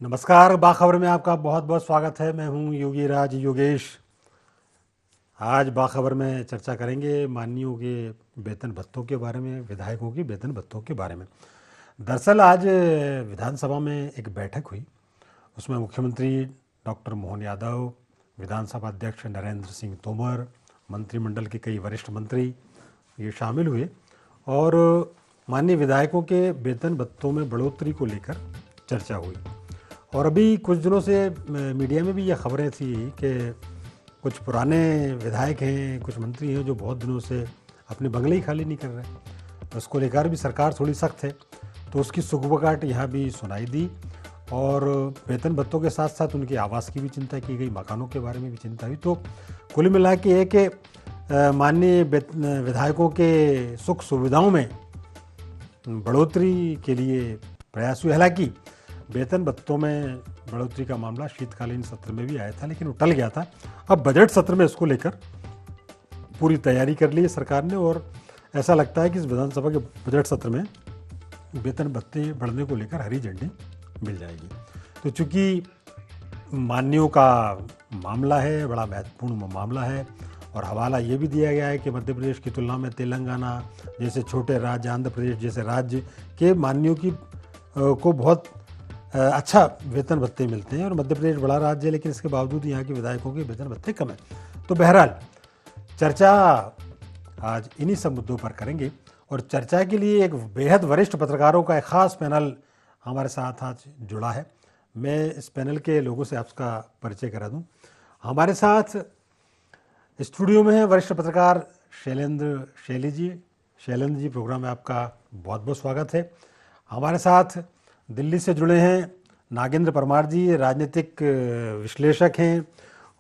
नमस्कार। बाखबर में आपका बहुत बहुत स्वागत है। मैं हूं योगी राज योगेश। आज बाखबर में चर्चा करेंगे माननीयों के वेतन भत्तों के बारे में, विधायकों की वेतन भत्तों के बारे में। दरअसल आज विधानसभा में एक बैठक हुई, उसमें मुख्यमंत्री डॉक्टर मोहन यादव, विधानसभा अध्यक्ष नरेंद्र सिंह तोमर, मंत्रिमंडल के कई वरिष्ठ मंत्री ये शामिल हुए और माननीय विधायकों के वेतन भत्तों में बढ़ोतरी को लेकर चर्चा हुई। और अभी कुछ दिनों से मीडिया में भी ये खबरें थी कि कुछ पुराने विधायक हैं, कुछ मंत्री हैं जो बहुत दिनों से अपने बंगले ही खाली नहीं कर रहे, तो उसको लेकर भी सरकार थोड़ी सख्त है। तो उसकी सुगबुगाहट यहाँ भी सुनाई दी और वेतन भत्तों के साथ साथ उनके आवास की भी चिंता की गई, मकानों के बारे में भी चिंता हुई। तो कुल मिला के ये कि माननीय विधायकों के सुख सुविधाओं में बढ़ोतरी के लिए प्रयास हुए। हालांकि वेतन भत्तों में बढ़ोतरी का मामला शीतकालीन सत्र में भी आया था, लेकिन वो टल गया था। अब बजट सत्र में इसको लेकर पूरी तैयारी कर ली है सरकार ने और ऐसा लगता है कि इस विधानसभा के बजट सत्र में वेतन भत्ते बढ़ने को लेकर हरी झंडी मिल जाएगी। तो चूंकि माननीयों का मामला है, बड़ा महत्वपूर्ण मामला है और हवाला ये भी दिया गया है कि मध्य प्रदेश की तुलना में तेलंगाना जैसे छोटे राज्य, आंध्र प्रदेश जैसे राज्य के माननीयों की को बहुत अच्छा वेतन भत्ते मिलते हैं और मध्य प्रदेश बड़ा राज्य है, लेकिन इसके बावजूद यहाँ के विधायकों के वेतन भत्ते कम है। तो बहरहाल चर्चा आज इन्हीं सब मुद्दों पर करेंगे और चर्चा के लिए एक बेहद वरिष्ठ पत्रकारों का एक खास पैनल हमारे साथ आज जुड़ा है। मैं इस पैनल के लोगों से आपका परिचय करा दूं। हमारे साथ स्टूडियो में है वरिष्ठ पत्रकार शैलेंद्र जी, प्रोग्राम में आपका बहुत बहुत स्वागत है। हमारे साथ दिल्ली से जुड़े हैं नागेंद्र परमार जी, राजनीतिक विश्लेषक हैं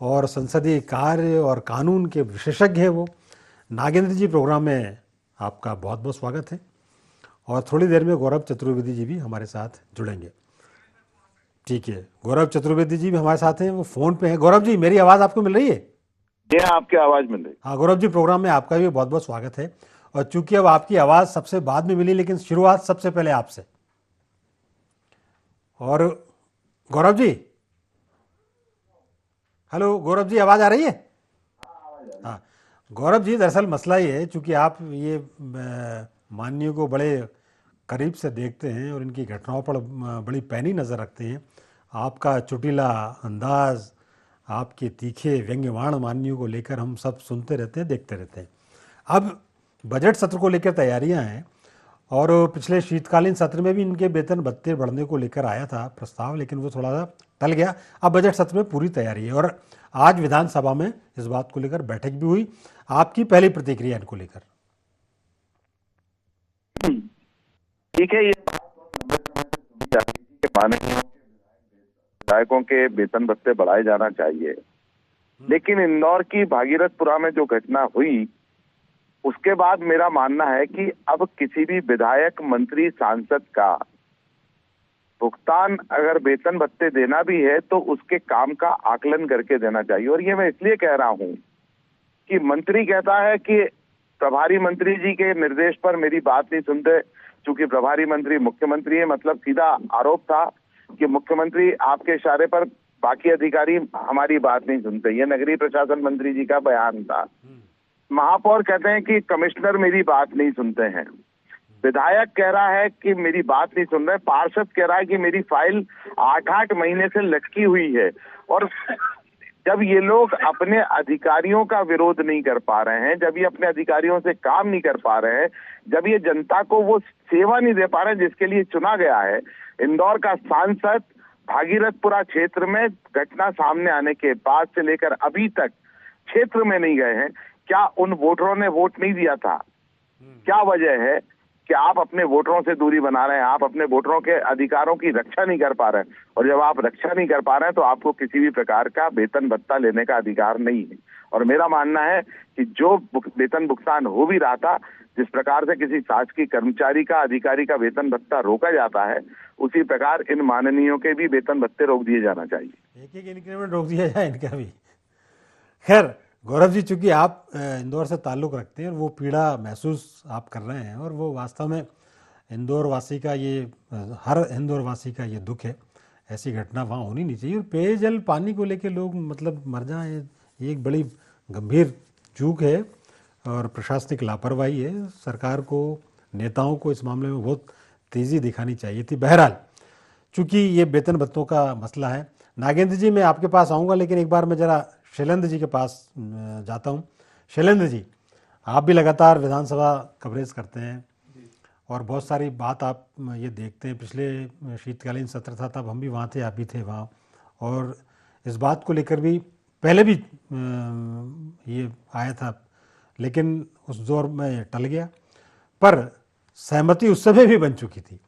और संसदीय कार्य और कानून के विशेषज्ञ हैं वो। नागेंद्र जी, प्रोग्राम में आपका बहुत बहुत स्वागत है। और थोड़ी देर में गौरव चतुर्वेदी जी भी हमारे साथ जुड़ेंगे। ठीक है, गौरव चतुर्वेदी जी भी हमारे साथ हैं, वो फ़ोन पे हैं। गौरव जी, मेरी आवाज़ आपको मिल रही है? ये आपकी आवाज़ मिल रही? हाँ गौरव जी, प्रोग्राम में आपका भी बहुत बहुत स्वागत है। और चूंकि अब आपकी आवाज़ सबसे बाद में मिली, लेकिन शुरुआत सबसे पहले आपसे। और गौरव जी, हेलो गौरव जी, आवाज़ आ रही है? हाँ गौरव जी, दरअसल मसला ये है, चूँकि आप ये माननीयों को बड़े करीब से देखते हैं और इनकी घटनाओं पर बड़ी पैनी नज़र रखते हैं। आपका चुटीला अंदाज, आपके तीखे व्यंग्यवाण माननीयों को लेकर हम सब सुनते रहते हैं, देखते रहते हैं। अब बजट सत्र को लेकर तैयारियां हैं और पिछले शीतकालीन सत्र में भी इनके वेतन भत्ते बढ़ने को लेकर आया था प्रस्ताव, लेकिन वो थोड़ा सा टल गया। अब बजट सत्र में पूरी तैयारी है और आज विधानसभा में इस बात को लेकर बैठक भी हुई। आपकी पहली प्रतिक्रिया इनको लेकर? ठीक है, ये माननीय विधायकों के वेतन भत्ते बढ़ाए जाना चाहिए, लेकिन इंदौर की भागीरथपुरा में जो घटना हुई उसके बाद मेरा मानना है कि अब किसी भी विधायक, मंत्री, सांसद का भुगतान अगर वेतन भत्ते देना भी है तो उसके काम का आकलन करके देना चाहिए। और ये मैं इसलिए कह रहा हूं कि मंत्री कहता है कि प्रभारी मंत्री जी के निर्देश पर मेरी बात नहीं सुनते, चूंकि प्रभारी मंत्री मुख्यमंत्री है। मतलब सीधा आरोप था कि मुख्यमंत्री आपके इशारे पर बाकी अधिकारी हमारी बात नहीं सुनते। ये नगरीय प्रशासन मंत्री जी का बयान था। महापौर कहते हैं कि कमिश्नर मेरी बात नहीं सुनते हैं। विधायक कह रहा है कि मेरी बात नहीं सुन रहे। पार्षद कह रहा है कि मेरी फाइल 8-8 महीने से लटकी हुई है। और जब ये लोग अपने अधिकारियों का विरोध नहीं कर पा रहे हैं, जब ये अपने अधिकारियों से काम नहीं कर पा रहे हैं, जब ये जनता को वो सेवा नहीं दे पा रहे हैं जिसके लिए चुना गया है, इंदौर का सांसद भागीरथपुरा क्षेत्र में घटना सामने आने के बाद से लेकर अभी तक क्षेत्र में नहीं गए हैं। क्या उन वोटरों ने वोट नहीं दिया था? क्या वजह है कि आप अपने वोटरों से दूरी बना रहे हैं, आप अपने वोटरों के अधिकारों की रक्षा नहीं कर पा रहे हैं? और जब आप रक्षा नहीं कर पा रहे हैं तो आपको किसी भी प्रकार का वेतन भत्ता लेने का अधिकार नहीं है। और मेरा मानना है कि जो वेतन भुगतान हो भी रहा था, जिस प्रकार से किसी शासकीय कर्मचारी का, अधिकारी का वेतन भत्ता रोका जाता है, उसी प्रकार इन माननीयों के भी वेतन भत्ते रोक दिए जाना चाहिए। एक इंक्रीमेंट रोक दिया जाए इनका भी। खैर गौरव जी, चूंकि आप इंदौर से ताल्लुक़ रखते हैं और वो पीड़ा महसूस आप कर रहे हैं और वो वास्तव में इंदौर वासी का ये, हर इंदौर वासी का ये दुख है। ऐसी घटना वहाँ होनी नहीं चाहिए। और पेयजल पानी को लेकर लोग मतलब मर जाएं, ये एक बड़ी गंभीर चूक है और प्रशासनिक लापरवाही है। सरकार को, नेताओं को इस मामले में बहुत तेज़ी दिखानी चाहिए थी। बहरहाल चूँकि ये वेतन भत्तों का मसला है, नागेंद्र जी मैं आपके पास आऊँगा, लेकिन एक बार मैं ज़रा शैलेंद्र जी के पास जाता हूँ। शैलेंद्र जी, आप भी लगातार विधानसभा कवरेज करते हैं और बहुत सारी बात आप ये देखते हैं। पिछले शीतकालीन सत्र था तब हम भी वहाँ थे, आप भी थे वहाँ, और इस बात को लेकर भी पहले भी ये आया था, लेकिन उस दौर में टल गया। पर सहमति उस समय भी बन चुकी थी,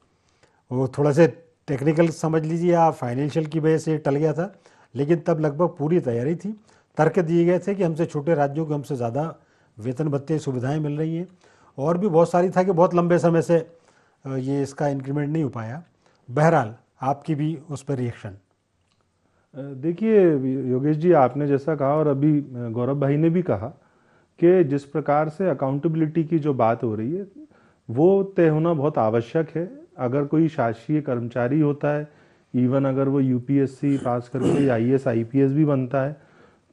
वो थोड़ा से टेक्निकल समझ लीजिए या फाइनेंशियल की वजह से टल गया था, लेकिन तब लगभग पूरी तैयारी थी। तर्क दिए गए थे कि हमसे छोटे राज्यों को हमसे ज़्यादा वेतन भत्ते सुविधाएं मिल रही हैं, और भी बहुत सारी था कि बहुत लंबे समय से ये इसका इंक्रीमेंट नहीं हो पाया। बहरहाल आपकी भी उस पर रिएक्शन। देखिए योगेश जी, आपने जैसा कहा और अभी गौरव भाई ने भी कहा कि जिस प्रकार से अकाउंटेबिलिटी की जो बात हो रही है वो तय होना बहुत आवश्यक है। अगर कोई शासकीय कर्मचारी होता है, इवन अगर वो यूपीएससी पास करके आईएएस आईपीएस भी बनता है,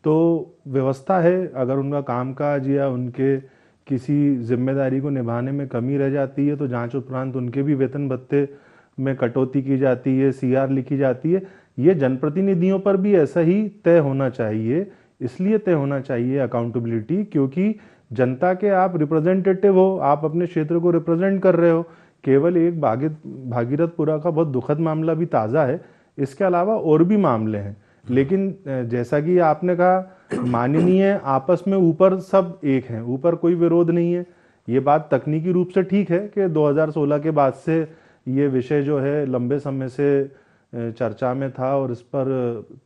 तो व्यवस्था है अगर उनका कामकाज या उनके किसी जिम्मेदारी को निभाने में कमी रह जाती है तो जांच उपरांत उनके भी वेतन भत्ते में कटौती की जाती है, सीआर लिखी जाती है। ये जनप्रतिनिधियों पर भी ऐसा ही तय होना चाहिए। इसलिए तय होना चाहिए अकाउंटेबिलिटी क्योंकि जनता के आप रिप्रेजेंटेटिव हो, आप अपने क्षेत्र को रिप्रेजेंट कर रहे हो। केवल एक भागीरथपुरा का बहुत दुखद मामला भी ताज़ा है, इसके अलावा और भी मामले हैं। लेकिन जैसा कि आपने कहा, माननीय आपस में ऊपर सब एक हैं, ऊपर कोई विरोध नहीं है। ये बात तकनीकी रूप से ठीक है कि 2016 के बाद से ये विषय जो है लंबे समय से चर्चा में था और इस पर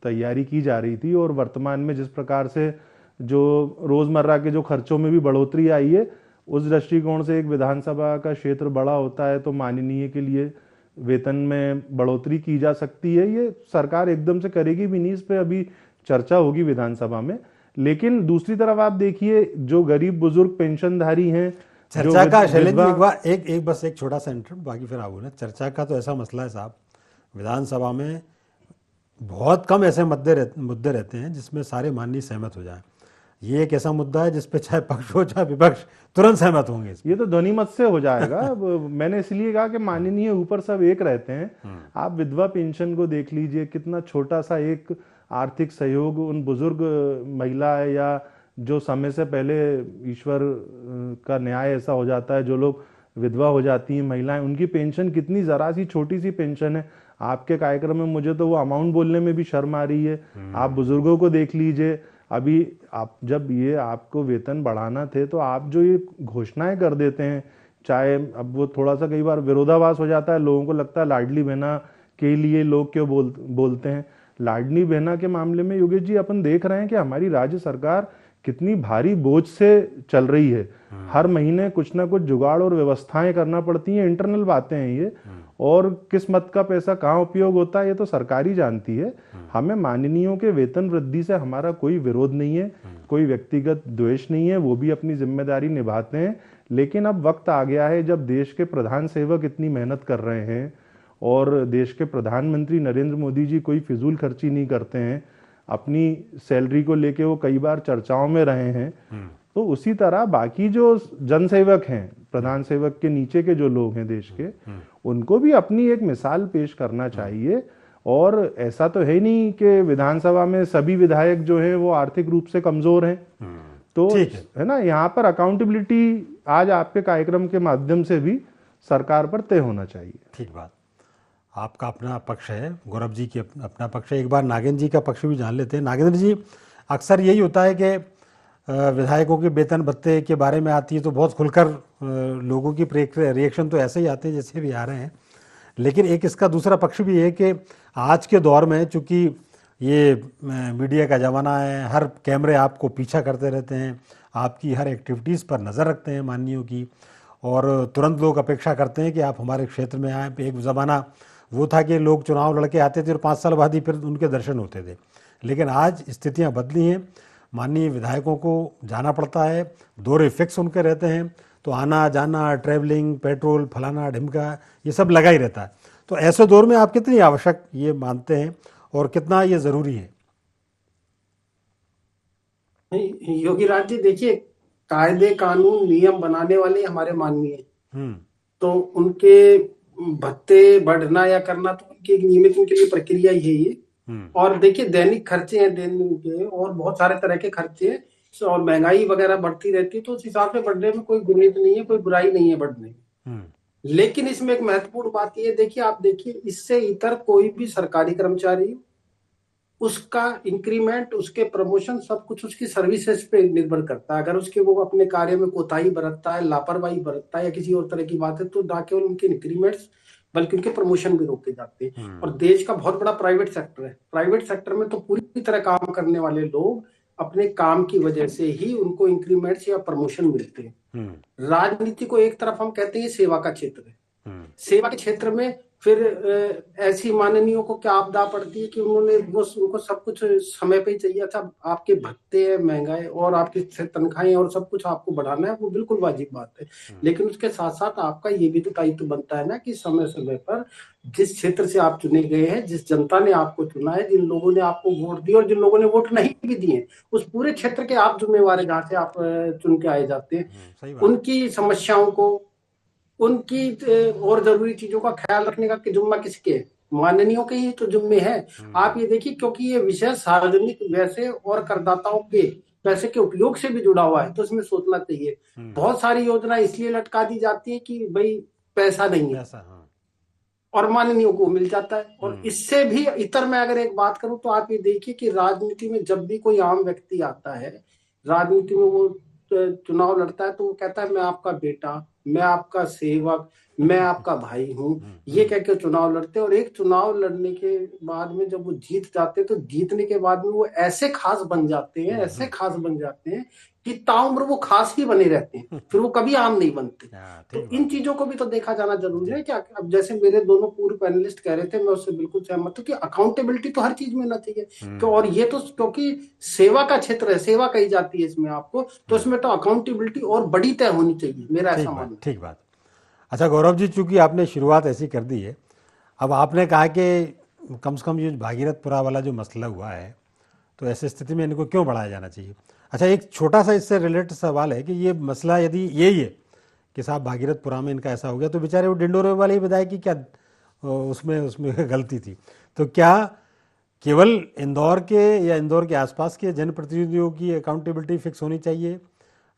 तैयारी की जा रही थी, और वर्तमान में जिस प्रकार से जो रोज़मर्रा के जो खर्चों में भी बढ़ोतरी आई है, उस दृष्टिकोण से एक विधानसभा का क्षेत्र बड़ा होता है तो माननीय के लिए वेतन में बढ़ोतरी की जा सकती है। ये सरकार एकदम से करेगी भी नहीं, इस पे अभी चर्चा होगी विधानसभा में। लेकिन दूसरी तरफ आप देखिए जो गरीब बुजुर्ग पेंशनधारी हैं, चर्चा का शैलेंद्र एक बस एक छोटा सा इंटरव्यू, बाकी फिर आप बोले। चर्चा का तो ऐसा मसला है साहब, विधानसभा में बहुत कम ऐसे मुद्दे रहते हैं जिसमें सारे माननीय सहमत हो जाएं। ये एक ऐसा मुद्दा है जिसपे चाहे पक्ष हो चाहे विपक्ष तुरंत सहमत होंगे। ये तो ध्वनिमत से हो जाएगा। मैंने इसलिए कहा कि माननीय ऊपर सब एक रहते हैं। आप विधवा पेंशन को देख लीजिए, कितना छोटा सा एक आर्थिक सहयोग उन बुजुर्ग महिला है या जो समय से पहले ईश्वर का न्याय ऐसा हो जाता है, जो लोग विधवा हो जाती हैं महिलाएं, उनकी पेंशन कितनी जरा सी छोटी सी पेंशन है। आपके कार्यक्रम में मुझे तो वो अमाउंट बोलने में भी शर्म आ रही है। आप बुजुर्गों को देख लीजिए, अभी आप जब ये आपको वेतन बढ़ाना थे तो आप जो ये घोषणाएं कर देते हैं, चाहे अब वो थोड़ा सा कई बार विरोधाभास हो जाता है, लोगों को लगता है लाडली बहना के लिए लोग क्यों बोलते हैं। लाडली बहना के मामले में योगेश जी अपन देख रहे हैं कि हमारी राज्य सरकार कितनी भारी बोझ से चल रही है। हर महीने कुछ ना कुछ जुगाड़ और व्यवस्थाएं करना पड़ती हैं, इंटरनल बातें हैं ये, और किस मत का पैसा कहाँ उपयोग होता है ये तो सरकार ही जानती है। हमें माननीयों के वेतन वृद्धि से हमारा कोई विरोध नहीं है, कोई व्यक्तिगत द्वेष नहीं है, वो भी अपनी जिम्मेदारी निभाते हैं। लेकिन अब वक्त आ गया है जब देश के प्रधान सेवक इतनी मेहनत कर रहे हैं और देश के प्रधानमंत्री नरेंद्र मोदी जी कोई फिजूल खर्ची नहीं करते हैं, अपनी सैलरी को लेके वो कई बार चर्चाओं में रहे हैं, तो उसी तरह बाकी जो जनसेवक हैं, प्रधान सेवक के नीचे के जो लोग हैं देश के, उनको भी अपनी एक मिसाल पेश करना चाहिए। और ऐसा तो है नहीं कि विधानसभा में सभी विधायक जो हैं वो आर्थिक रूप से कमजोर हैं, तो है ना, यहाँ पर अकाउंटेबिलिटी आज आपके कार्यक्रम के माध्यम से भी सरकार पर तय होना चाहिए। ठीक बात, आपका अपना पक्ष है, गौरव जी की अपना पक्ष है। एक बार नागेंद्र जी का पक्ष भी जान लेते हैं। नागेंद्र जी, अक्सर यही होता है कि विधायकों के वेतन भत्ते के बारे में आती है तो बहुत खुलकर लोगों की रिएक्शन तो ऐसे ही आते हैं जैसे भी आ रहे हैं, लेकिन एक इसका दूसरा पक्ष भी है कि आज के दौर में चूँकि ये मीडिया का ज़माना है, हर कैमरे आपको पीछा करते रहते हैं, आपकी हर एक्टिविटीज़ पर नज़र रखते हैं माननीयों की, और तुरंत लोग अपेक्षा करते हैं कि आप हमारे क्षेत्र में आएँ। एक ज़माना वो था कि लोग चुनाव लड़के आते थे और 5 साल बाद ही फिर उनके दर्शन होते थे, लेकिन आज स्थितियाँ बदली हैं। माननीय विधायकों को जाना पड़ता है, दौरे फिक्स उनके रहते हैं, तो आना जाना, ट्रैवलिंग, पेट्रोल, फलाना ढिमका, ये सब लगा ही रहता है। तो ऐसे दौर में आप कितनी आवश्यक ये मानते हैं और कितना ये ज़रूरी है? नहीं, योगी राज जी देखिए, कायदे कानून नियम बनाने वाले हमारे माननीय हैं। हम्म। तो उनके भत्ते बढ़ना या करना तो उनकी एक नियमित उनके लिए प्रक्रिया ही है ये। और देखिए, दैनिक खर्चे हैं दैनिक के, और बहुत सारे तरह के खर्चे हैं, और महंगाई वगैरह बढ़ती रहती है, तो उस हिसाब से बढ़ने में कोई गुनीत नहीं है, कोई बुराई नहीं है बढ़ने में। लेकिन इसमें एक महत्वपूर्ण बात ये देखिए, आप देखिए, इससे इतर कोई भी सरकारी कर्मचारी, उसका इंक्रीमेंट, उसके प्रमोशन, सब कुछ उसकी सर्विसेज पे निर्भर करता है। अगर उसके वो अपने कार्य में कोताही बरतता है, लापरवाही बरतता है या किसी और तरह की बात है, तो ना केवल उनके इंक्रीमेंट्स बल्कि उनके प्रमोशन भी रोके जाते हैं। और देश का बहुत बड़ा प्राइवेट सेक्टर है, प्राइवेट सेक्टर में तो पूरी तरह काम करने वाले लोग अपने काम की वजह से ही उनको इंक्रीमेंट्स या प्रमोशन मिलते हैं। राजनीति को एक तरफ हम कहते हैं सेवा का क्षेत्र है, सेवा के क्षेत्र में फिर ऐसी माननीयों को क्या आपदा पड़ती है कि उनको सब कुछ समय पे ही चाहिए। अच्छा, आपके भत्ते हैं, महंगाई और आपकी तनख्वाहें और सब कुछ आपको बढ़ाना है, वो बिल्कुल वाजिब बात है। लेकिन उसके साथ साथ आपका ये भी तो दायित्व बनता है ना कि समय समय पर जिस क्षेत्र से आप चुने गए हैं, जिस जनता ने आपको चुना है, जिन लोगों ने आपको वोट दिया और जिन लोगों ने वोट नहीं भी दिए, उस पूरे क्षेत्र के आप जिम्मेवार है जहाँ से आप चुन के आए जाते हैं। उनकी समस्याओं को, उनकी और जरूरी चीजों का ख्याल रखने का जिम्मा किसके है? माननीयों के ही तो जिम्मे है। आप ये देखिए, क्योंकि ये विषय सार्वजनिक वैसे और करदाताओं के पैसे के उपयोग से भी जुड़ा हुआ है, तो इसमें सोचना चाहिए। बहुत सारी योजना इसलिए लटका दी जाती है कि भाई पैसा नहीं है, और माननीयों को मिल जाता है। और इससे भी इतर मैं अगर एक बात करूं तो आप ये देखिए कि राजनीति में जब भी कोई आम व्यक्ति आता है, राजनीति में वो चुनाव लड़ता है, तो वो कहता है मैं आपका बेटा, मैं आपका सेवक, मैं आपका भाई हूँ, ये कह के चुनाव लड़ते हैं। और एक चुनाव लड़ने के बाद में जब वो जीत जाते हैं, तो जीतने के बाद में वो ऐसे खास बन जाते हैं, ऐसे खास बन जाते हैं कि ताउम्र वो खास ही बने रहते हैं, फिर वो कभी आम नहीं बनते। तो इन चीजों को भी तो देखा जाना जरूरी है। क्या अब जैसे मेरे दोनों पूर्व पैनलिस्ट कह रहे थे, मैं उससे बिल्कुल सहमत हूँ कि अकाउंटेबिलिटी तो हर चीज में होना चाहिए। और ये तो क्योंकि सेवा का क्षेत्र है, सेवा कही जाती है इसमें आपको, तो इसमें तो अकाउंटेबिलिटी और बड़ी तय होनी चाहिए, मेरा ऐसा मानना। ठीक बात। अच्छा गौरव जी, चूंकि आपने शुरुआत ऐसी कर दी है, अब आपने कहा कि कम से कम ये भागीरथपुरा वाला जो मसला हुआ है, तो ऐसी स्थिति में इनको क्यों बढ़ाया जाना चाहिए। अच्छा, एक छोटा सा इससे रिलेटेड सवाल है कि ये मसला यदि यही है कि साहब भागीरथपुरा में इनका ऐसा हो गया, तो बेचारे वो डिंडोरे वाले ही विधायक की क्या उसमें गलती थी? तो क्या केवल इंदौर के या इंदौर के आसपास के जनप्रतिनिधियों की अकाउंटेबिलिटी फिक्स होनी चाहिए,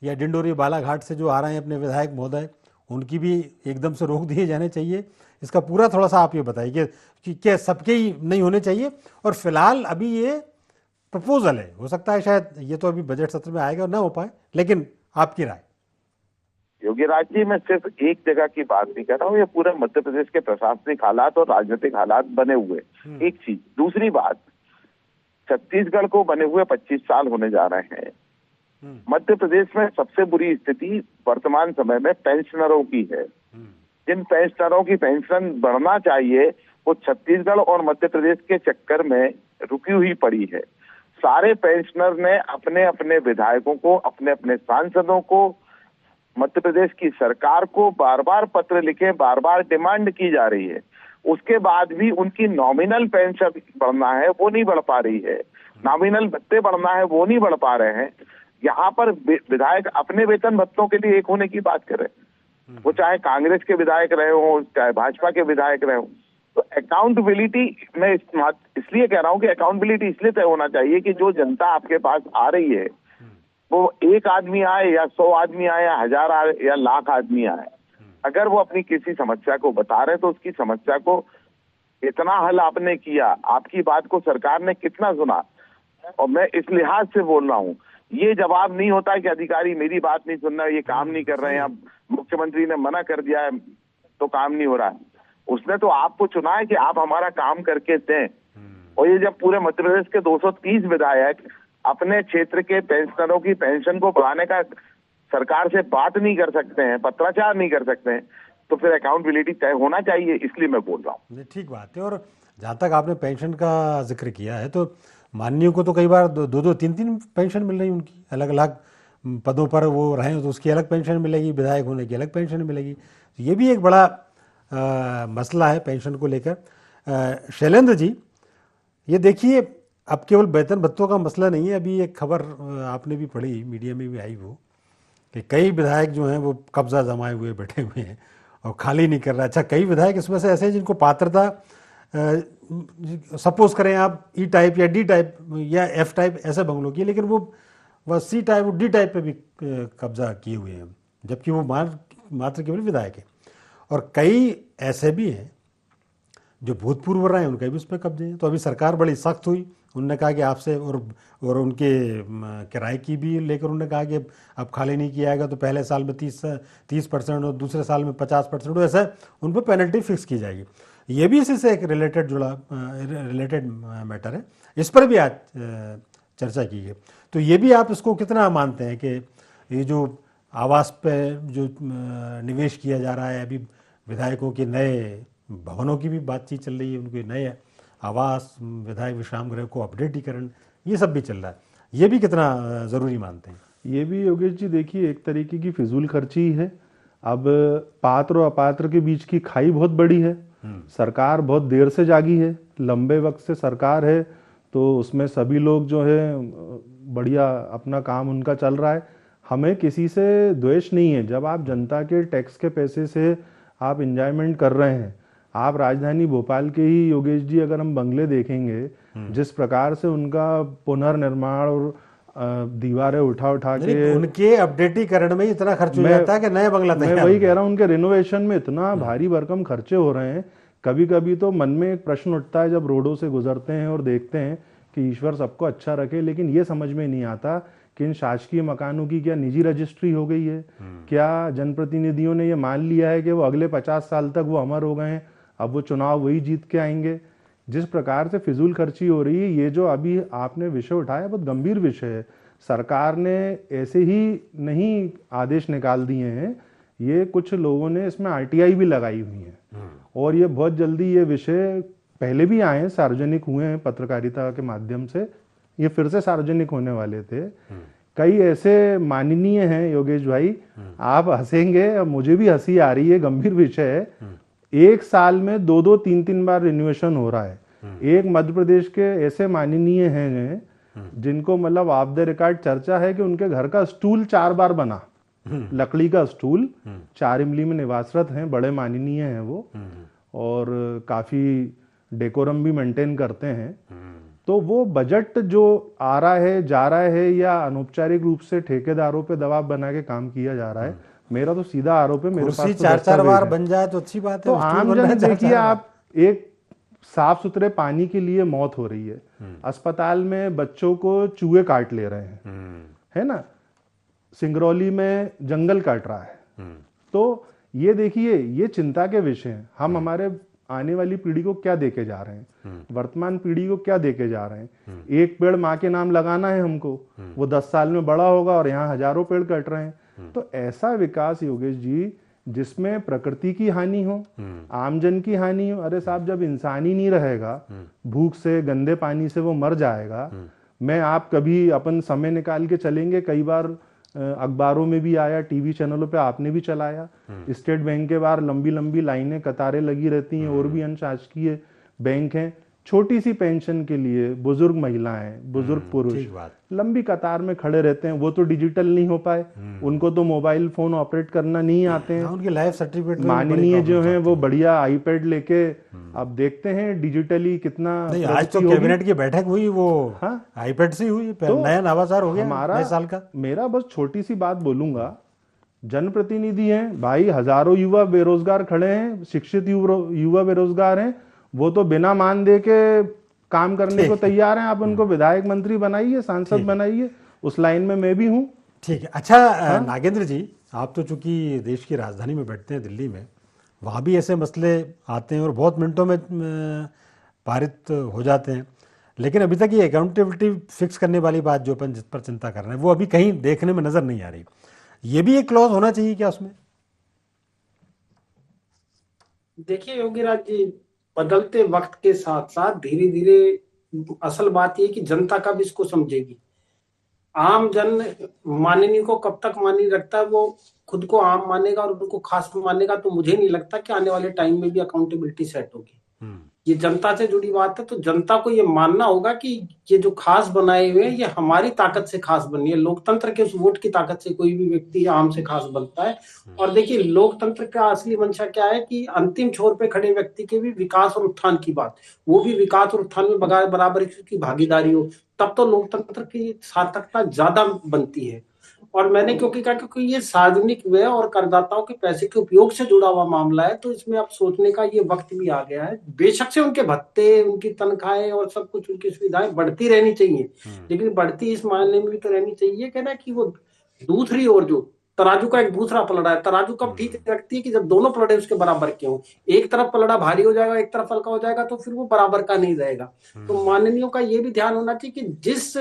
या डिंडोरी बालाघाट से जो आ रहे हैं अपने विधायक महोदय, उनकी भी एकदम से रोक दिए जाने चाहिए? इसका पूरा थोड़ा सा आप ये बताइए कि क्या सबके ही नहीं होने चाहिए? और फिलहाल अभी ये प्रपोजल है, हो सकता है शायद ये तो अभी बजट सत्र में आएगा और ना हो पाए, लेकिन आपकी राय। योगी राज जी, मैं सिर्फ एक जगह की बात नहीं कर रहा हूँ, ये पूरे मध्य प्रदेश के प्रशासनिक हालात और राजनीतिक हालात बने हुए एक चीज। दूसरी बात, छत्तीसगढ़ को बने हुए 25 साल होने जा रहे हैं। मध्य प्रदेश में सबसे बुरी स्थिति वर्तमान समय में पेंशनरों की है। जिन पेंशनरों की पेंशन बढ़ना चाहिए, वो छत्तीसगढ़ और मध्य प्रदेश के चक्कर में रुकी हुई पड़ी है। सारे पेंशनर ने अपने अपने विधायकों को, अपने अपने सांसदों को, मध्य प्रदेश की सरकार को बार बार पत्र लिखे, बार बार डिमांड की जा रही है। उसके बाद भी उनकी नॉमिनल पेंशन बढ़ना है, वो नहीं बढ़ पा रही है। नॉमिनल भत्ते बढ़ना है, वो नहीं बढ़ पा रहे हैं। यहाँ पर विधायक अपने वेतन भत्तों के लिए एक होने की बात कर रहे हैं, वो चाहे कांग्रेस के विधायक रहे हो, चाहे भाजपा के विधायक रहे हो। तो अकाउंटेबिलिटी, मैं इसलिए कह रहा हूँ कि अकाउंटेबिलिटी इसलिए तय होना चाहिए कि जो जनता आपके पास आ रही है, वो एक आदमी आए या 100 आदमी आए या 1000 आए या लाख आदमी आए, अगर वो अपनी किसी समस्या को बता रहे तो उसकी समस्या को इतना हल आपने किया, आपकी बात को सरकार ने कितना सुना। और मैं इस लिहाज से बोल रहा हूँ, ये जवाब नहीं होता कि अधिकारी मेरी बात नहीं सुन रहा है, ये काम नहीं कर रहे हैं, अब मुख्यमंत्री ने मना कर दिया है तो काम नहीं हो रहा है। उसने तो आपको चुना है कि आप हमारा काम करके दें। और ये जब पूरे मध्य प्रदेश के 230 विधायक अपने क्षेत्र के पेंशनरों की पेंशन को बढ़ाने का सरकार से बात नहीं कर सकते हैं, पत्राचार नहीं कर सकते हैं, तो फिर अकाउंटेबिलिटी तय होना चाहिए, इसलिए मैं बोल रहा हूँ। ठीक बात है। और जहाँ तक आपने पेंशन का जिक्र किया है, तो माननीयों को तो कई बार 2-2, 3-3 पेंशन मिल रही, उनकी अलग अलग पदों पर वो रहे तो उसकी अलग पेंशन मिलेगी, विधायक होने की अलग पेंशन मिलेगी। तो ये भी एक बड़ा मसला है पेंशन को लेकर। शैलेंद्र जी, ये देखिए, अब केवल वेतन भत्तों का मसला नहीं है। अभी एक खबर आपने भी पढ़ी, मीडिया में भी आई वो, कि कई विधायक जो हैं वो कब्जा जमाए हुए बैठे हुए हैं और खाली नहीं कर रहा। अच्छा, कई विधायक इसमें से ऐसे हैं जिनको पात्रता, सपोज करें आप ई टाइप या डी टाइप या एफ टाइप ऐसे बंगलों की, लेकिन वह सी टाइप और डी टाइप पे भी कब्जा किए हुए हैं, जबकि वो मात्र केवल विधायक है। और कई ऐसे भी हैं जो भूतपूर्व रहे हैं, उनके भी उस पर कब्जे हैं। तो अभी सरकार बड़ी सख्त हुई, उन्होंने कहा कि आपसे और उनके किराए की भी लेकर उन्होंने कहा कि अब खाली नहीं किया जाएगा तो पहले साल में 30% और दूसरे साल में 50%, ऐसा उन पर पेनल्टी फिक्स की जाएगी। ये भी इसी से एक रिलेटेड मैटर है, इस पर भी आज चर्चा की है। तो ये भी आप इसको कितना मानते हैं कि ये जो आवास पे जो निवेश किया जा रहा है, अभी विधायकों के नए भवनों की भी बातचीत चल रही है, उनके नए आवास, विधायक विश्राम गृह को अपडेटीकरण, ये सब भी चल रहा है, ये भी कितना ज़रूरी मानते हैं? ये भी योगेश जी देखिए एक तरीके की फिजूल खर्ची ही है। अब पात्र और अपात्र के बीच की खाई बहुत बड़ी है। सरकार बहुत देर से जागी है, लंबे वक्त से सरकार है, तो उसमें सभी लोग जो है बढ़िया अपना काम उनका चल रहा है। हमें किसी से द्वेष नहीं है। जब आप जनता के टैक्स के पैसे से आप इंजॉयमेंट कर रहे हैं, आप राजधानी भोपाल के ही योगेश जी अगर हम बंगले देखेंगे, जिस प्रकार से उनका पुनर्निर्माण और दीवारें उठा के उनके अपडेटीकरण में इतना खर्च हो जाता है कि नए बंगला मैं वही कह रहा हूँ, उनके रिनोवेशन में इतना भारी भरकम खर्चे हो रहे हैं। कभी कभी तो मन में एक प्रश्न उठता है जब रोडों से गुजरते हैं और देखते हैं कि ईश्वर सबको अच्छा रखे, लेकिन ये समझ में नहीं आता कि इन शासकीय मकानों की क्या निजी रजिस्ट्री हो गई है? क्या जनप्रतिनिधियों ने ये मान लिया है कि वो अगले 50 साल तक वो अमर हो गए हैं, अब वो चुनाव वही जीत के आएंगे? जिस प्रकार से फिजूल खर्ची हो रही है, ये जो अभी आपने विषय उठाया बहुत गंभीर विषय है। सरकार ने ऐसे ही नहीं आदेश निकाल दिए हैं, ये कुछ लोगों ने इसमें आरटीआई भी लगाई हुई है और ये बहुत जल्दी, ये विषय पहले भी आए, सार्वजनिक हुए हैं पत्रकारिता के माध्यम से, ये फिर से सार्वजनिक होने वाले थे। कई ऐसे माननीय हैं योगेश भाई, आप हंसेंगे, मुझे भी हंसी आ रही है, गंभीर विषय है। एक साल में 2-2, 3-3 बार रिन्यूएशन हो रहा है। एक मध्य प्रदेश के ऐसे माननीय हैं जिनको मतलब ऑफ द रिकॉर्ड चर्चा है कि उनके घर का स्टूल 4 बार बना, लकड़ी का स्टूल, 4 इमली में निवासरत हैं, बड़े माननीय हैं वो, और काफी डेकोरम भी मेंटेन करते हैं। तो वो बजट जो आ रहा है, जा रहा है, या अनौपचारिक रूप से ठेकेदारों पे दबाव बना के काम किया जा रहा है, मेरा तो सीधा आरोप है। मेरे पास तो 4-4 बार बन जाए तो अच्छी बात है। तो आम जन देखिए, आप एक साफ सुथरे पानी के लिए मौत हो रही है, अस्पताल में बच्चों को चूहे काट ले रहे हैं, है ना, सिंगरौली में जंगल काट रहा है। तो ये देखिए, ये चिंता के विषय हैं। हम हमारे आने वाली पीढ़ी को क्या देके जा रहे हैं, वर्तमान पीढ़ी को क्या देके जा रहे हैं? एक पेड़ माँ के नाम लगाना है हमको, वो 10 साल में बड़ा होगा और यहाँ हजारों पेड़ कट रहे हैं। तो ऐसा विकास योगेश जी जिसमें प्रकृति की हानि हो, आमजन की हानि हो, अरे साहब, जब इंसान ही नहीं रहेगा, भूख से, गंदे पानी से वो मर जाएगा। मैं आप कभी अपन समय निकाल के चलेंगे, कई बार अखबारों में भी आया, टीवी चैनलों पे आपने भी चलाया, स्टेट बैंक के बाहर लंबी लंबी लाइनें, कतारें लगी रहती हैं, और भी अनशासकीय बैंक हैं। छोटी सी पेंशन के लिए बुजुर्ग महिलाएं, बुजुर्ग पुरुष लंबी कतार में खड़े रहते हैं। वो तो डिजिटल नहीं हो पाए, उनको तो मोबाइल फोन ऑपरेट करना नहीं आते हैं। उनकी लाइफ सर्टिफिकेट माननीय जो हैं वो बढ़िया आईपैड लेके अब देखते हैं डिजिटली कितना। आज तो कैबिनेट की बैठक हुई, वो आईपैड से हुई, तो नया नवाचार हो गया हमारा साल का। मेरा बस छोटी सी बात बोलूंगा, जनप्रतिनिधि हैं भाई, हजारों युवा बेरोजगार खड़े हैं, शिक्षित युवा बेरोजगार हैं, वो तो बिना मान दे के काम करने को तैयार हैं। आप उनको विधायक मंत्री बनाइए, सांसद बनाइए, उस लाइन में मैं भी हूं। ठीक है। अच्छा नागेंद्र जी, आप तो चूंकि देश की राजधानी में बैठते हैं, दिल्ली में, वहाँ भी ऐसे मसले आते हैं और बहुत मिनटों में पारित हो जाते हैं, लेकिन अभी तक ये अकाउंटेबिलिटी फिक्स करने वाली बात जो अपन जिस पर चिंता कर रहे हैं, वो अभी कहीं देखने में नजर नहीं आ रही। ये भी एक क्लॉज होना चाहिए क्या उसमें? देखिए योगीराज जी, बदलते वक्त के साथ साथ धीरे धीरे असल बात यह कि जनता कब इसको समझेगी। आम जन माननीय को कब तक मानी रखता है, वो खुद को आम मानेगा और उनको खास मानेगा, तो मुझे नहीं लगता कि आने वाले टाइम में भी अकाउंटेबिलिटी सेट होगी। ये जनता से जुड़ी बात है, तो जनता को ये मानना होगा कि ये जो खास बनाए हुए हैं ये हमारी ताकत से खास बनी है। लोकतंत्र के उस वोट की ताकत से कोई भी व्यक्ति आम से खास बनता है। और देखिए, लोकतंत्र का असली मंशा क्या है कि अंतिम छोर पे खड़े व्यक्ति के भी विकास और उत्थान की बात, वो भी विकास और उत्थान में बराबर की भागीदारी हो, तब तो लोकतंत्र की सार्थकता ज्यादा बनती है। और मैंने क्योंकि कहा, क्योंकि ये सार्वजनिक व्यय और करदाताओं के पैसे के उपयोग से जुड़ा हुआ मामला है, तो इसमें अब सोचने का ये वक्त भी आ गया है। बेशक से उनके भत्ते, उनकी तनख्वाहें और सब कुछ, उनकी सुविधाएं बढ़ती रहनी चाहिए, लेकिन बढ़ती इस मायने में भी तो रहनी चाहिए कि ना, कि वो दूसरी ओर जो तराजू का एक दूसरा पलड़ा है, तराजू कब ठीक रखती है कि जब दोनों पलड़े उसके बराबर के हों। एक तरफ पलड़ा भारी हो जाएगा, एक तरफ हल्का हो जाएगा, तो फिर वो बराबर का नहीं रहेगा। तो माननीयों का ये भी ध्यान होना चाहिए कि जिस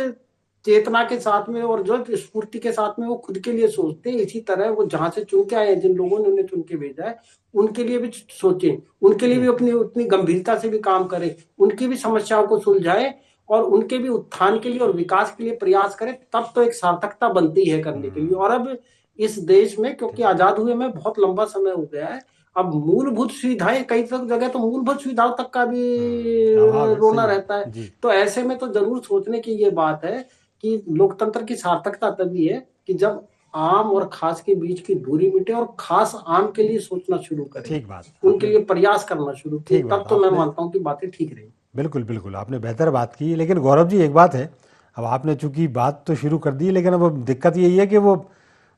चेतना के साथ में और जो स्फूर्ति के साथ में वो खुद के लिए सोचते हैं, इसी तरह वो जहां से चुन के आए हैं, जिन लोगों ने उन्हें चुन के भेजा है, उनके लिए भी सोचें, उनके लिए भी अपनी उतनी गंभीरता से भी काम करें, उनकी भी समस्याओं को सुलझाएं और उनके भी उत्थान के लिए और विकास के लिए प्रयास करें। तब तो एक सार्थकता बनती है करने के लिए। और अब इस देश में, क्योंकि आजाद हुए में बहुत लंबा समय हो गया है, अब मूलभूत सुविधाएं, कई जगह तो मूलभूत सुविधाओं तक का भी रोना रहता है। तो ऐसे में तो जरूर सोचने की ये बात है कि लोकतंत्र की सार्थकता तभी है कि जब आम और खास के बीच की दूरी मिटे और खास आम के लिए सोचना शुरू करें, ठीक बात, उनके लिए प्रयास करना शुरू करें, तब तो मैं मानता हूं कि बातें ठीक रहेंगी। बिल्कुल बिल्कुल, आपने बेहतर बात की। लेकिन गौरव जी, एक बात है, अब आपने चूंकि बात तो शुरू कर दी, लेकिन अब दिक्कत यही है कि वो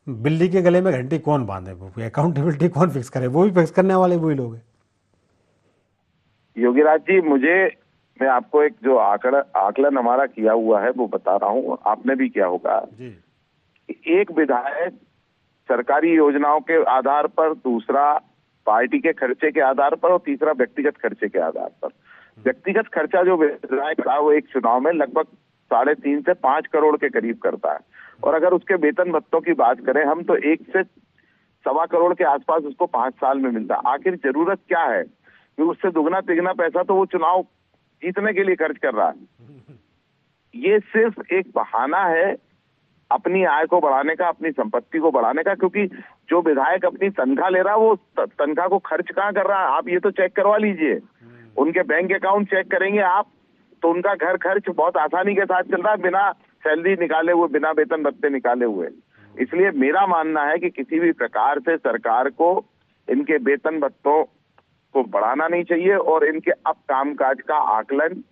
बिल्ली के गले में घंटी कौन बांधे, वो अकाउंटेबिलिटी कौन फिक्स करे? वो भी फिक्स करने वाले वही लोग हैं। योगीराज जी, मैं आपको एक जो आकलन हमारा किया हुआ है वो बता रहा हूँ, आपने भी किया होगा जी। एक विधायक सरकारी योजनाओं के आधार पर, दूसरा पार्टी के खर्चे के आधार पर और तीसरा व्यक्तिगत खर्चे के आधार पर। व्यक्तिगत खर्चा जो विधायक था वो एक चुनाव में लगभग 3.5 से 5 करोड़ के करीब करता है। और अगर उसके वेतन भत्तों की बात करें हम, तो 1 से 1.25 करोड़ के आसपास उसको 5 साल में मिलता है। आखिर जरूरत क्या है? क्योंकि उससे दुगना तिगना पैसा तो वो चुनाव जीतने के लिए खर्च कर रहा है। ये सिर्फ एक बहाना है अपनी आय को बढ़ाने का, अपनी संपत्ति को बढ़ाने का। क्योंकि जो विधायक अपनी तनख्वाह ले रहा है वो तनख्वाह को खर्च कहाँ कर रहा है, आप ये तो चेक करवा लीजिए। उनके बैंक अकाउंट चेक करेंगे आप, तो उनका घर खर्च बहुत आसानी के साथ चल रहा है, बिना सैलरी निकाले हुए, बिना वेतन भत्ते निकाले हुए। इसलिए मेरा मानना है कि किसी भी प्रकार से सरकार को इनके वेतन भत्तों को बढ़ाना नहीं चाहिए और इनके अब कामकाज का आकलन,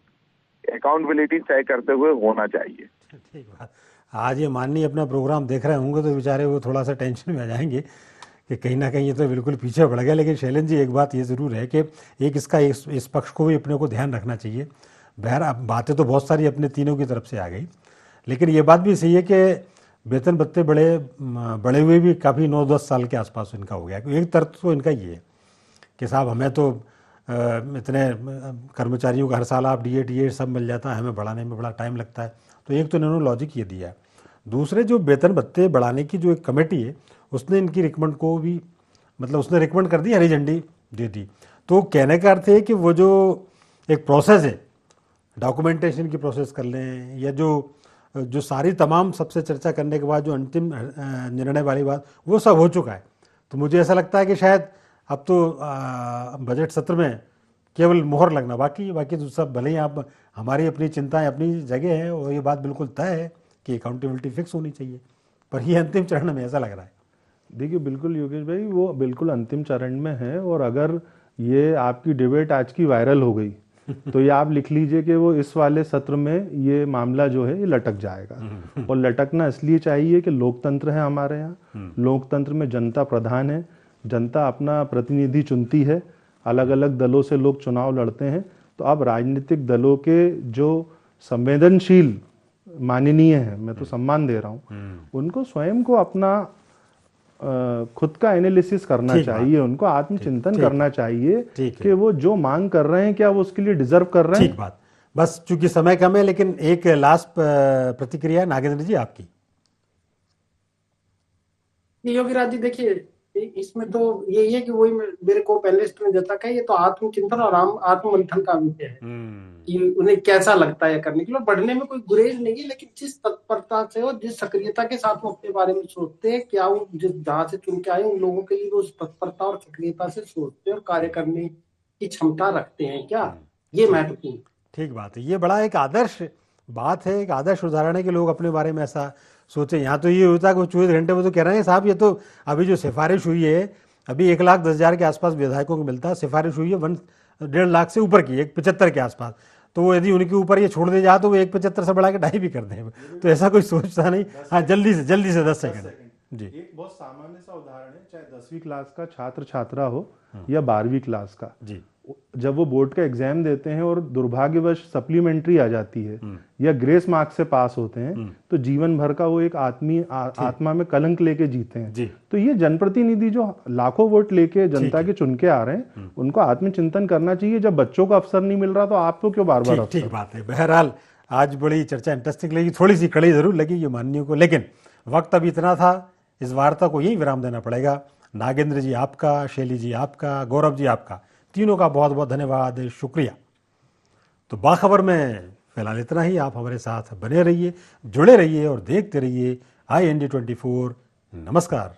अकाउंटेबिलिटी तय करते हुए होना चाहिए। ठीक बात। आज ये माननीय अपना प्रोग्राम देख रहे होंगे तो बेचारे वो थोड़ा सा टेंशन में आ जाएंगे कि कहीं ना कहीं ये तो बिल्कुल पीछे पड़ गया। लेकिन शैलेंद्र जी, एक बात ये ज़रूर है कि एक इसका इस पक्ष को भी अपने को ध्यान रखना चाहिए। बहर बातें तो बहुत सारी अपने तीनों की तरफ से आ गई, लेकिन ये बात भी सही है कि वेतन भत्ते बड़े हुए भी काफ़ी 9-10 साल के आसपास इनका हो गया। एक तरफ तो इनका ये है कि साहब हमें तो इतने कर्मचारियों का हर साल आप DA सब मिल जाता है, हमें बढ़ाने में बड़ा टाइम लगता है। तो एक तो इन्होंने लॉजिक ये दिया है। दूसरे, जो वेतन भत्ते बढ़ाने की जो एक कमेटी है उसने इनकी रिकमेंड को भी, मतलब उसने रिकमेंड कर दी, हरी झंडी दे दी। तो कहने का अर्थ है कि वो जो एक प्रोसेस है, डॉक्यूमेंटेशन की प्रोसेस कर लें, या जो सारी तमाम सबसे चर्चा करने के बाद जो अंतिम निर्णय वाली बात, वो सब हो चुका है। तो मुझे ऐसा लगता है कि शायद अब तो बजट सत्र में केवल मोहर लगना बाकी तो सब, भले ही आप, हमारी अपनी चिंताएं अपनी जगह है और ये बात बिल्कुल तय है कि अकाउंटेबिलिटी फिक्स होनी चाहिए, पर ये अंतिम चरण में ऐसा लग रहा है। देखिए, बिल्कुल योगेश भाई, वो बिल्कुल अंतिम चरण में है। और अगर ये आपकी डिबेट आज की वायरल हो गई तो ये आप लिख लीजिए कि वो इस वाले सत्र में ये मामला जो है ये लटक जाएगा। और लटकना इसलिए चाहिए कि लोकतंत्र है हमारे यहाँ, लोकतंत्र में जनता प्रधान है, जनता अपना प्रतिनिधि चुनती है, अलग अलग दलों से लोग चुनाव लड़ते हैं। तो अब राजनीतिक दलों के जो संवेदनशील माननीय हैं, मैं तो सम्मान दे रहा हूँ, उनको स्वयं को अपना खुद का एनालिसिस करना चाहिए, उनको आत्मचिंतन करना चाहिए कि वो जो मांग कर रहे हैं क्या वो उसके लिए डिजर्व कर रहे हैं। ठीक बात। बस चूंकि समय कम है, लेकिन एक लास्ट प्रतिक्रिया नागेंद्र जी आपकी। योगीराज जी, देखिए, इसमें तो यही है कि वही मेरे को पैनलिस्ट ने जता का ये तो आत्मचिंतन और आत्ममंथन का विषय है कि उन्हें कैसा लगता है करने के लिए। बढ़ने में कोई गुरेज नहीं है, लेकिन जिस तत्परता से और जिस सक्रियता के साथ वो अपने बारे में सोचते हैं, क्या वो जिस जहां से चुन के आए उन लोगों के लिए वो उस तत्परता और सक्रियता से सोचते हैं और कार्य करने की क्षमता रखते हैं क्या, ये महत्वपूर्ण। ठीक बात है, ये बड़ा एक आदर्श बात है, एक आदर्श उदाहरण है कि लोग अपने बारे में ऐसा सोचे। यहाँ तो ये होता है कि 24 घंटे में तो कह रहे हैं साहब ये तो अभी जो सिफारिश हुई है अभी 1,10,000 के आसपास विधायकों को मिलता है, सिफारिश हुई है 1.5 लाख से ऊपर की, 1.75 के आसपास। तो वो यदि उनके ऊपर ये छोड़ दे जाए तो वो 1.75 से बढ़ा के 2.5 भी कर दें, तो ऐसा कोई सोचता नहीं। हाँ जल्दी से 10 सेकंड जी। एक बहुत सामान्य सा उदाहरण है, चाहे 10वीं क्लास का छात्र छात्रा हो या 12वीं क्लास का जी, जब वो बोर्ड का एग्जाम देते हैं और दुर्भाग्यवश सप्लीमेंट्री आ जाती है या ग्रेस मार्क्स से पास होते हैं, तो जीवन भर का वो एक आत्मा में कलंक लेके जीते हैं जी। तो ये जनप्रतिनिधि जो लाखों वोट लेके जनता के चुन के आ रहे हैं, उनको आत्मचिंतन करना चाहिए। जब बच्चों को अवसर नहीं मिल रहा तो आपको क्यों बार बार। ठीक बात है। बहरहाल आज बड़ी चर्चा इंटरेस्टिंग लगी, थोड़ी सी कड़ी जरूर लगी ये माननीयों को, लेकिन वक्त अब इतना था, इस वार्ता को यही विराम देना पड़ेगा। नागेंद्र जी आपका, शैली जी आपका, गौरव जी आपका, तीनों का बहुत बहुत धन्यवाद, शुक्रिया। तो बाखबर में फिलहाल इतना ही। आप हमारे साथ बने रहिए, जुड़े रहिए और देखते रहिए IND24। नमस्कार।